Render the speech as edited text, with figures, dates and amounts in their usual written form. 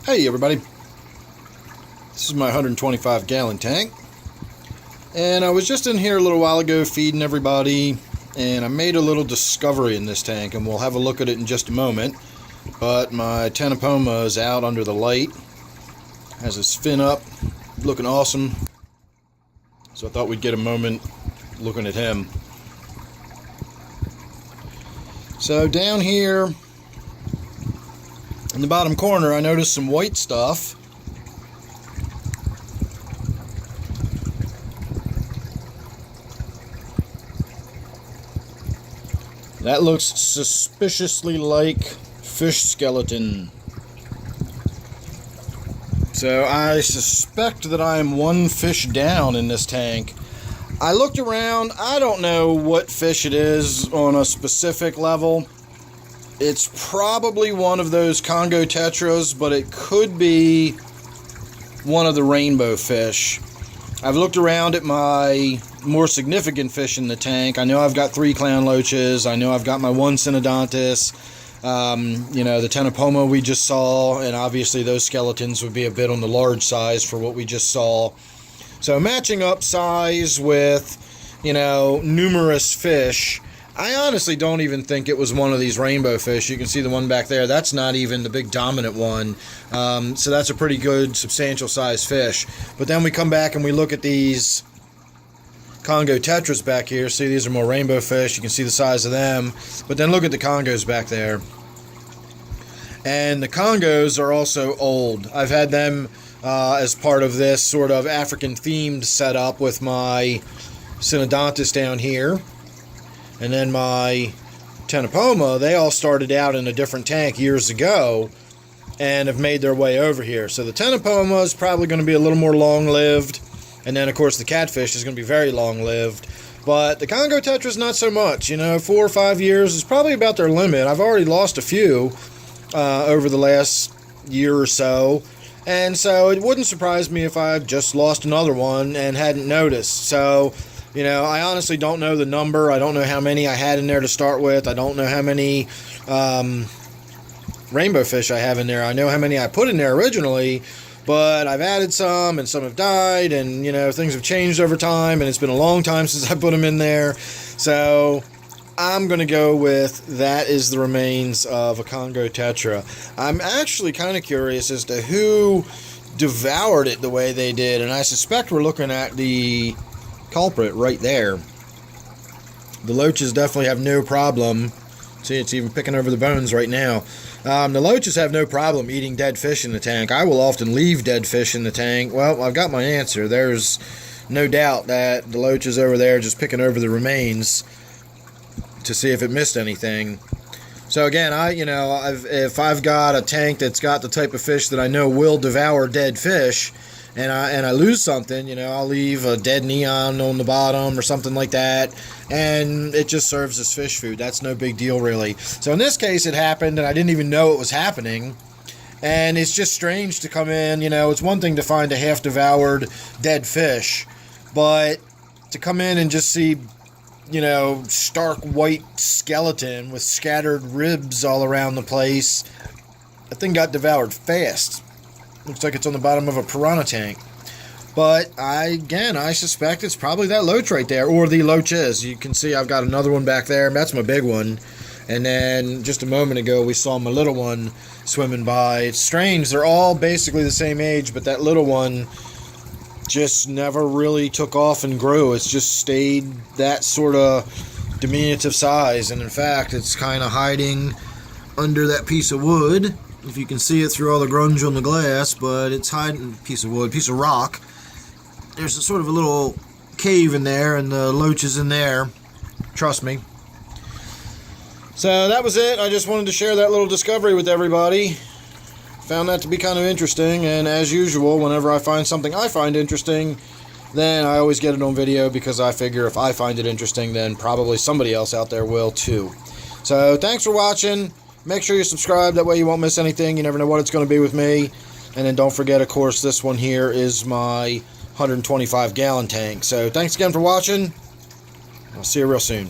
Hey everybody, this is my 125 gallon tank, and I was just in here a little while ago feeding everybody, and I made a little discovery in this tank, and we'll have a look at it in just a moment. But my Tanapoma is out under the light, has his fin up, looking awesome, so I thought we'd get a moment looking at him. So down here in the bottom corner, I noticed some white stuff. That looks suspiciously like fish skeleton. So I suspect that I am one fish down in this tank. I looked around. I don't know what fish it is on a specific level. It's probably one of those Congo Tetras, but it could be one of the rainbow fish. I've looked around at my more significant fish in the tank. I know I've got 3 clown loaches. I know I've got my 1 Synodontis. The Tanapoma we just saw, and obviously those skeletons would be a bit on the large size for what we just saw. So matching up size with, numerous fish, I honestly don't even think it was one of these rainbow fish. You can see the one back there. That's not even the big dominant one. So that's a pretty good, substantial size fish. But then we come back and we look at these Congo Tetras back here. See, these are more rainbow fish. You can see the size of them. But then look at the Congos back there. And the Congos are also old. I've had them as part of this sort of African-themed setup with my Synodontis down here. And then my Tanapoma, they all started out in a different tank years ago and have made their way over here. So the Tanapoma is probably going to be a little more long-lived. And then, of course, the catfish is going to be very long-lived. But the Congo Tetra is not so much. 4 or 5 years is probably about their limit. I've already lost a few over the last year or so. And so it wouldn't surprise me if I just lost another one and hadn't noticed. So, I honestly don't know the number. I don't know how many I had in there to start with. I don't know how many rainbow fish I have in there. I know how many I put in there originally, but I've added some, and some have died, and, things have changed over time, and it's been a long time since I put them in there. So I'm going to go with that is the remains of a Congo Tetra. I'm actually kind of curious as to who devoured it the way they did, and I suspect we're looking at the culprit right there. The loaches definitely have no problem. See, it's even picking over the bones right now. The loaches have no problem eating dead fish in the tank. I will often leave dead fish in the tank. Well, I've got my answer. There's no doubt that the loaches over there just picking over the remains to see if it missed anything. So again, if I've got a tank that's got the type of fish that I know will devour dead fish, and I lose something, I'll leave a dead neon on the bottom or something like that, and it just serves as fish food. That's no big deal, really. So in this case, it happened, and I didn't even know it was happening, and it's just strange to come in. It's one thing to find a half-devoured dead fish, but to come in and just see, stark white skeleton with scattered ribs all around the place, that thing got devoured fast. Looks like it's on the bottom of a piranha tank. But I suspect it's probably that loach right there, or the loaches. You can see I've got another one back there, and that's my big one. And then just a moment ago, we saw my little one swimming by. It's strange. They're all basically the same age, but that little one just never really took off and grew. It's just stayed that sort of diminutive size. And in fact, it's kind of hiding under that piece of wood. If you can see it through all the grunge on the glass, but it's hiding piece of wood, piece of rock. There's a sort of a little cave in there, and the loach is in there. Trust me. So that was it. I just wanted to share that little discovery with everybody. Found that to be kind of interesting, and as usual, whenever I find something I find interesting, then I always get it on video, because I figure if I find it interesting, then probably somebody else out there will too. So thanks for watching. Make sure you subscribe, that way you won't miss anything. You never know what it's going to be with me. And then don't forget, of course, this one here is my 125 gallon tank. So thanks again for watching. I'll see you real soon.